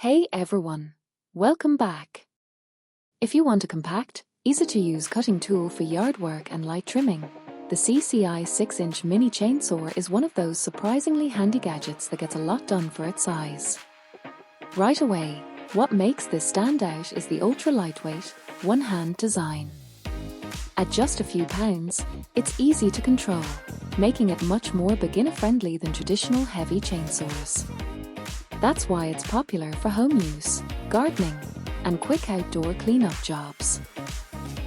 Hey everyone, welcome back. If you want a compact, easy-to-use cutting tool for yard work and light trimming, the Seesii 6-inch mini chainsaw is one of those surprisingly handy gadgets that gets a lot done for its size. Right away, what makes this stand out is the ultra-lightweight, one-hand design. At just a few pounds, it's easy to control, making it much more beginner-friendly than traditional heavy chainsaws. That's why it's popular for home use, gardening, and quick outdoor cleanup jobs.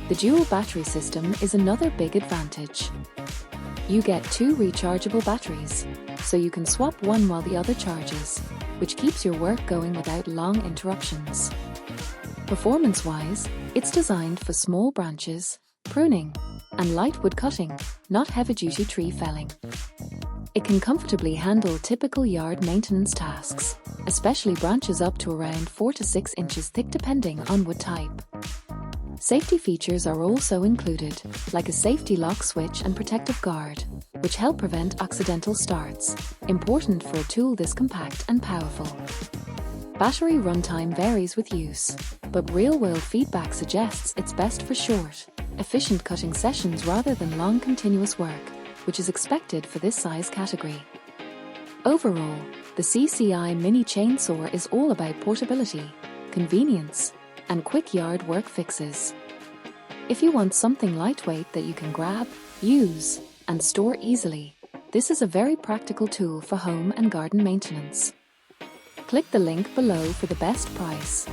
The dual battery system is another big advantage. You get two rechargeable batteries, so you can swap one while the other charges, which keeps your work going without long interruptions. Performance-wise, it's designed for small branches, pruning, and light wood cutting, not heavy-duty tree felling. It can comfortably handle typical yard maintenance tasks, especially branches up to around 4 to 6 inches thick depending on wood type. Safety features are also included, like a safety lock switch and protective guard, which help prevent accidental starts, important for a tool this compact and powerful. Battery runtime varies with use, but real-world feedback suggests it's best for short, efficient cutting sessions rather than long continuous work, which is expected for this size category. Overall, the Seesii Mini Chainsaw is all about portability, convenience, and quick yard work fixes. If you want something lightweight that you can grab, use, and store easily, this is a very practical tool for home and garden maintenance. Click the link below for the best price.